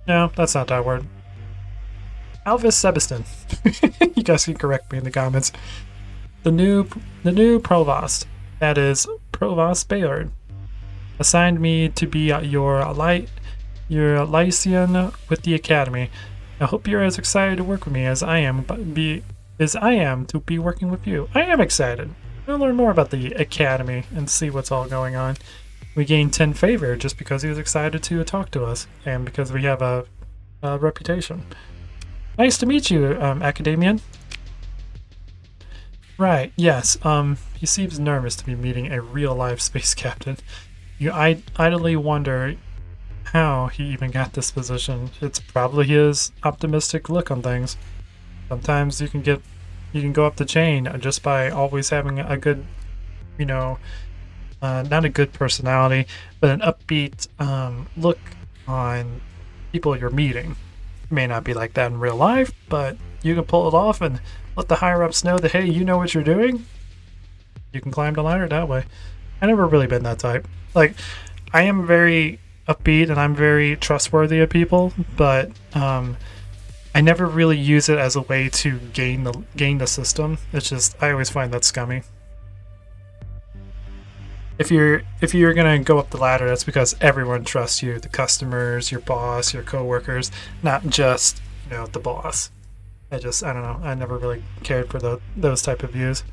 [SPEAKER 2] No, that's not that word. Alvis Sebastian. You guys can correct me in the comments. The new provost, that is Provost Bayard, assigned me to be your Lycian with the Academy. I hope you're as excited to work with me as I am to be working with you. I am excited. I'll learn more about the Academy and see what's all going on. We gained 10 favor just because he was excited to talk to us, and because we have a reputation. Nice to meet you, Academian. Right, yes, he seems nervous to be meeting a real-life space captain. You idly wonder how he even got this position. It's probably his optimistic look on things. Sometimes you can go up the chain just by always having a good, not a good personality, but an upbeat look on people you're meeting. It may not be like that in real life, but you can pull it off and let the higher-ups know that, hey, you know what you're doing. You can climb the ladder that way. I never really been that type. Like, I am very upbeat and I'm very trustworthy of people, but I never really use it as a way to gain the system. It's just, I always find that scummy. If you're gonna go up the ladder, that's because everyone trusts you, the customers, your boss, your coworkers, not just the boss. I don't know. I never really cared for those type of views.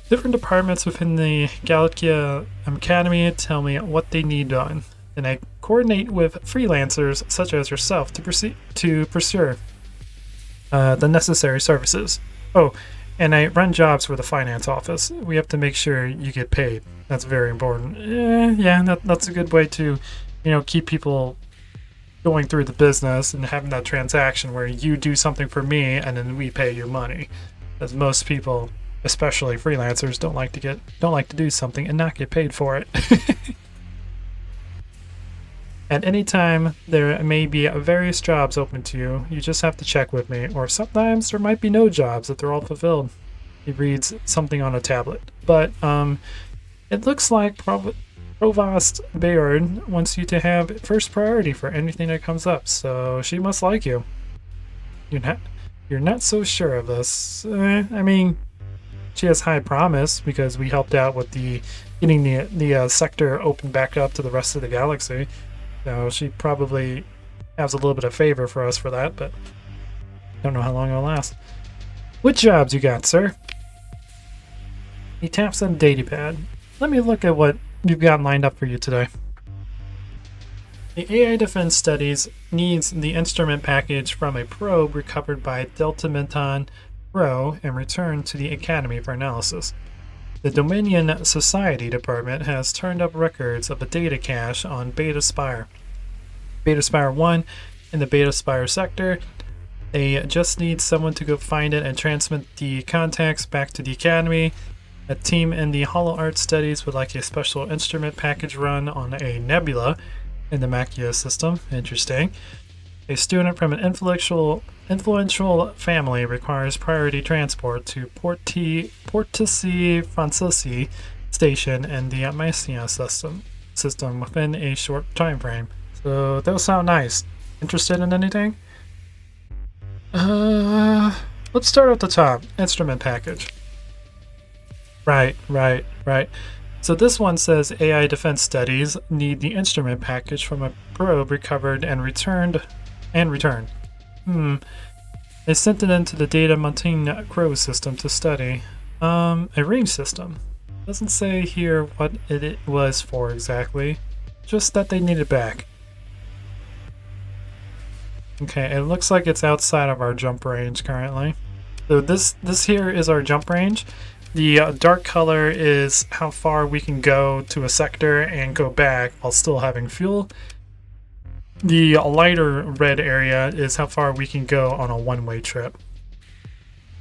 [SPEAKER 2] Different departments within the Galatea Academy tell me what they need done, and I coordinate with freelancers such as yourself to pursue the necessary services. Oh, and I run jobs for the finance office. We have to make sure you get paid. That's very important. Yeah, that's a good way to, keep people going through the business and having that transaction where you do something for me and then we pay you money. As most people, especially freelancers, don't like to do something and not get paid for it. At any time, there may be various jobs open to you. You just have to check with me, or sometimes there might be no jobs if they're all fulfilled. He reads something on a tablet, but it looks like Provost Bayard wants you to have first priority for anything that comes up, so she must like you. You're not so sure of this. I mean, she has high promise because we helped out with getting the sector open back up to the rest of the galaxy. So she probably has a little bit of favor for us for that, but don't know how long it'll last. What jobs you got, sir? He taps on the datapad. Let me look at what you've got lined up for you today. The AI Defense Studies needs the instrument package from a probe recovered by Delta Menton Pro and returned to the Academy for analysis. The Dominion Society Department has turned up records of a data cache on Beta Spire. Beta Spire 1 in the Beta Spire sector. They just need someone to go find it and transmit the contacts back to the Academy. A team in the Hollow Art Studies would like a special instrument package run on a nebula in the Macchia system. Interesting. A student from an influential family requires priority transport to Portici Francesi station in the Macchia system within a short time frame. So those sound nice. Interested in anything? Let's start at the top. Instrument package. Right. So this one says AI Defense Studies need the instrument package from a probe recovered and returned. They sent it into the Data Montaigne Crow system to study. A ring system. Doesn't say here what it was for exactly. Just that they need it back. Okay, it looks like it's outside of our jump range currently. So this here is our jump range. The dark color is how far we can go to a sector and go back while still having fuel. The lighter red area is how far we can go on a one-way trip.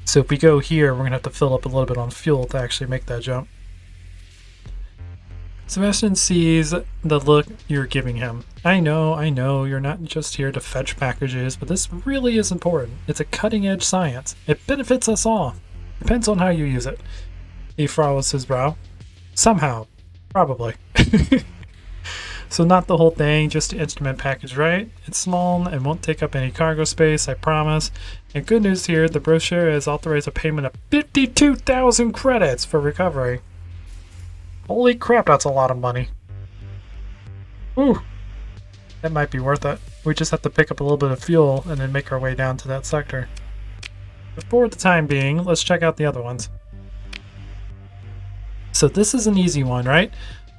[SPEAKER 2] So if we go here, we're going to have to fill up a little bit on fuel to actually make that jump. Sebastian sees the look you're giving him. I know, you're not just here to fetch packages, but this really is important. It's a cutting-edge science. It benefits us all. Depends on how you use it. He furrows his brow. Somehow. Probably. So not the whole thing, just the instrument package, right? It's small and won't take up any cargo space, I promise. And good news here, the brochure has authorized a payment of 52,000 credits for recovery. Holy crap, that's a lot of money. Ooh. That might be worth it. We just have to pick up a little bit of fuel and then make our way down to that sector. But for the time being, let's check out the other ones. So this is an easy one, right?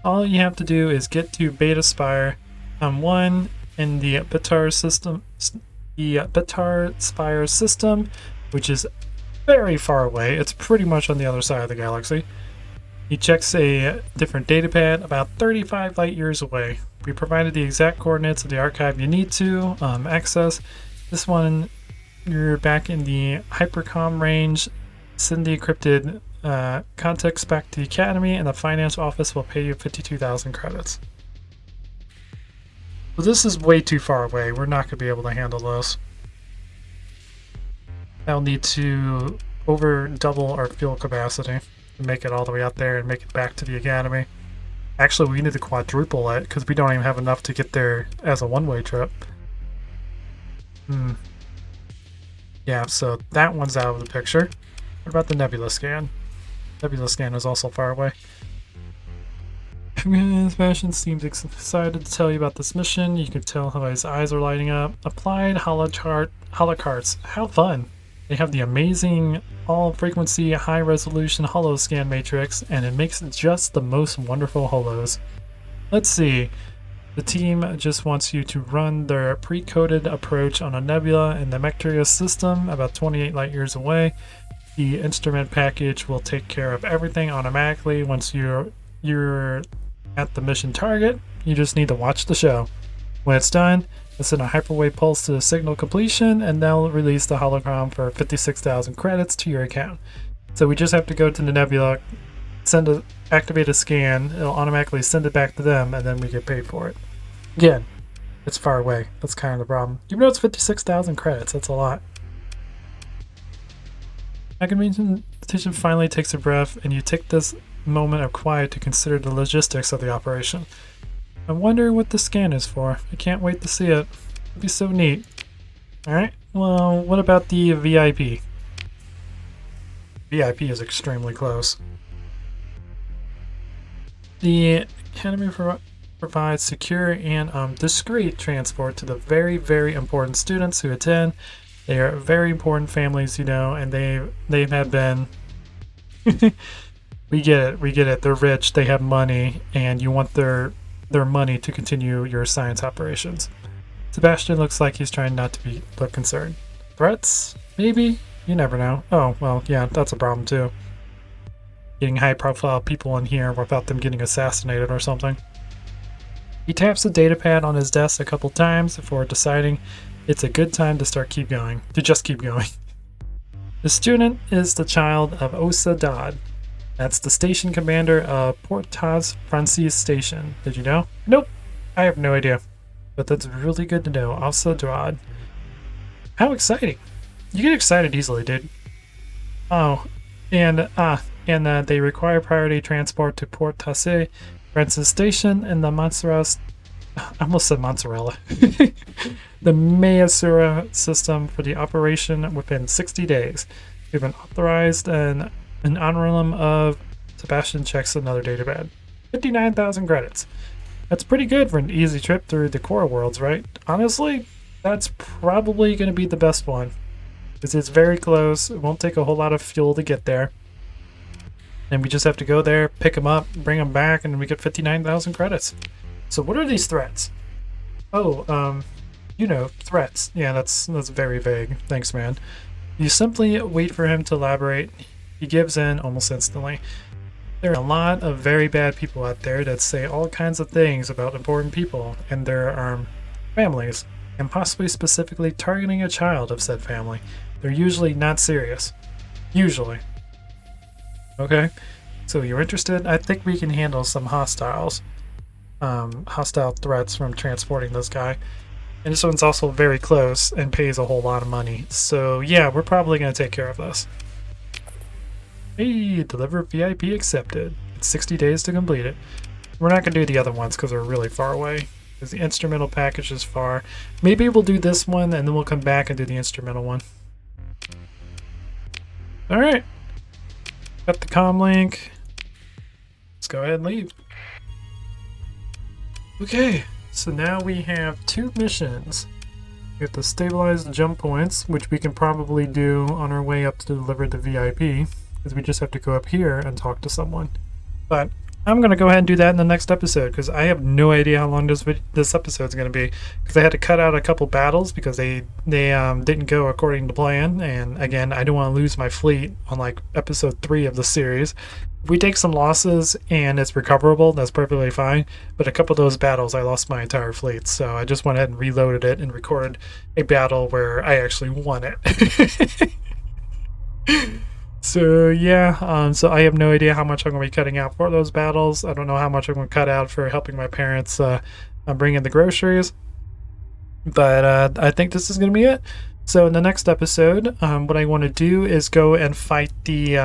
[SPEAKER 2] All you have to do is get to Beta Spire 1 in the Betar system, Spire system, which is very far away. It's pretty much on the other side of the galaxy. He checks a different datapad about 35 light years away. We provided the exact coordinates of the archive you need to access. This one, you're back in the hypercom range. Send the encrypted context back to the Academy, and the finance office will pay you 52,000 credits. Well, this is way too far away. We're not going to be able to handle this. I'll need to double our fuel capacity to make it all the way out there and make it back to the Academy. Actually, we need to quadruple it because we don't even have enough to get there as a one-way trip. Yeah, so that one's out of the picture. What about the nebula scan? Nebula scan is also far away. Sebastian seems excited to tell you about this mission. You can tell how his eyes are lighting up. Applied holocarts. How fun! They have the amazing all-frequency, high-resolution holo scan matrix, and it makes just the most wonderful holos. Let's see. The team just wants you to run their pre-coded approach on a nebula in the Macchia system about 28 light years away. The instrument package will take care of everything automatically once you're at the mission target. You just need to watch the show. When it's done, it's send a hyperwave pulse to the signal completion, and they'll release the hologram for 56,000 credits to your account. So we just have to go to the nebula, activate a scan, it'll automatically send it back to them, and then we get paid for it. Again, it's far away. That's kind of the problem. Even though it's 56,000 credits, that's a lot. Agamemnon finally takes a breath, and you take this moment of quiet to consider the logistics of the operation. I'm wondering what the scan is for. I can't wait to see it. It'd be so neat. Alright, well, what about the VIP? VIP is extremely close. The Academy provides secure and discreet transport to the very, very important students who attend. They are very important families, you know, and they have been... We get it. They're rich, they have money, and you want their their money to continue your science operations. Sebastian looks like he's trying not to look concerned. Threats? Maybe? You never know. Oh, well, yeah, that's a problem too. Getting high-profile people in here without them getting assassinated or something. He taps the datapad on his desk a couple times before deciding it's a good time to just keep going. The student is the child of Osa Dodd. That's the station commander of Portas Francis Station. Did you know? Nope. I have no idea. But that's really good to know. Osa Dodd. How exciting. You get excited easily, dude. Oh, and they require priority transport to Port Tasse, Francis Station, and the Montserrat. I almost said mozzarella. The Mayasura system for the operation within 60 days. We've been authorized an honorarium of Sebastian checks another datapad. 59,000 credits. That's pretty good for an easy trip through the core worlds, right? Honestly, that's probably going to be the best one. Because it's very close. It won't take a whole lot of fuel to get there. And we just have to go there, pick them up, bring them back, and we get 59,000 credits. So what are these threats? Oh, threats. Yeah, that's very vague. Thanks, man. You simply wait for him to elaborate. He gives in almost instantly. There are a lot of very bad people out there that say all kinds of things about important people and their families, and possibly specifically targeting a child of said family. They're usually not serious. Usually. Okay? So you're interested? I think we can handle some hostile threats from transporting this guy. And this one's also very close and pays a whole lot of money. So yeah, we're probably going to take care of this. Hey, deliver VIP accepted. It's 60 days to complete it. We're not going to do the other ones because they're really far away. Because the instrumental package is far. Maybe we'll do this one and then we'll come back and do the instrumental one. Alright. Got the comm link. Let's go ahead and leave. Okay, so now we have 2 missions. We have to stabilize the jump points, which we can probably do on our way up to deliver the VIP, because we just have to go up here and talk to someone. But I'm going to go ahead and do that in the next episode, because I have no idea how long this episode is going to be, because I had to cut out a couple battles because they didn't go according to plan, and again, I don't want to lose my fleet on like episode 3 of the series. If we take some losses and it's recoverable, that's perfectly fine, but a couple of those battles I lost my entire fleet, so I just went ahead and reloaded it and recorded a battle where I actually won it. So yeah, so I have no idea how much I'm going to be cutting out for those battles. I don't know how much I'm going to cut out for helping my parents bring in the groceries. But I think this is going to be it. So in the next episode, what I want to do is go and fight the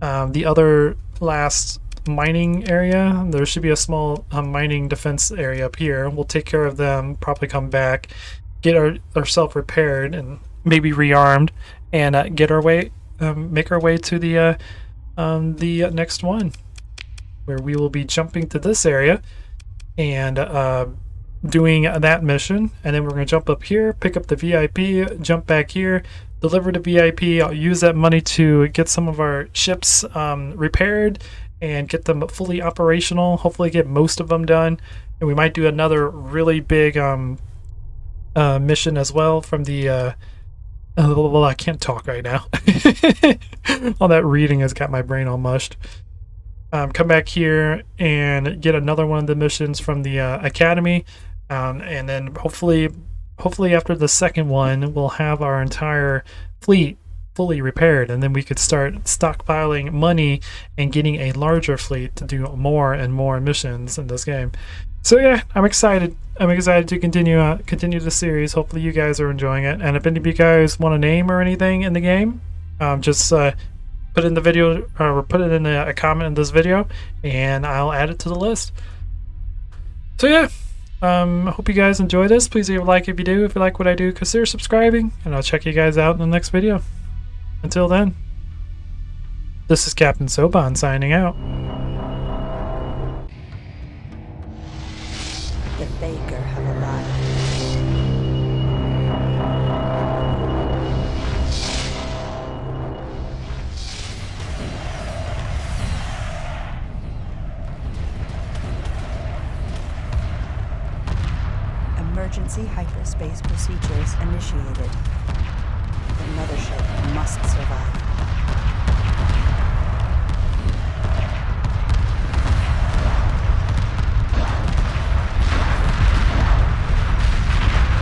[SPEAKER 2] other last mining area. There should be a small mining defense area up here. We'll take care of them, probably come back, get ourselves repaired and maybe rearmed, and get our way. Make our way to the next one, where we will be jumping to this area and doing that mission, and then we're going to jump up here, pick up the VIP, jump back here, deliver the VIP. I'll use that money to get some of our ships repaired and get them fully operational, hopefully get most of them done, and we might do another really big mission as well from the well, I can't talk right now. All that reading has got my brain all mushed. Come back here and get another one of the missions from the academy, and then hopefully after the second one, we'll have our entire fleet fully repaired, and then we could start stockpiling money and getting a larger fleet to do more and more missions in this game. So yeah, I'm excited. I'm excited to continue the series. Hopefully you guys are enjoying it. And if any of you guys want a name or anything in the game, just put it in the video or put it in a comment in this video, and I'll add it to the list. So yeah, hope you guys enjoy this. Please leave a like if you do. If you like what I do, consider subscribing, and I'll check you guys out in the next video. Until then, this is Captain Soban signing out.
[SPEAKER 3] The Baker have arrived. Emergency hyperspace procedures initiated.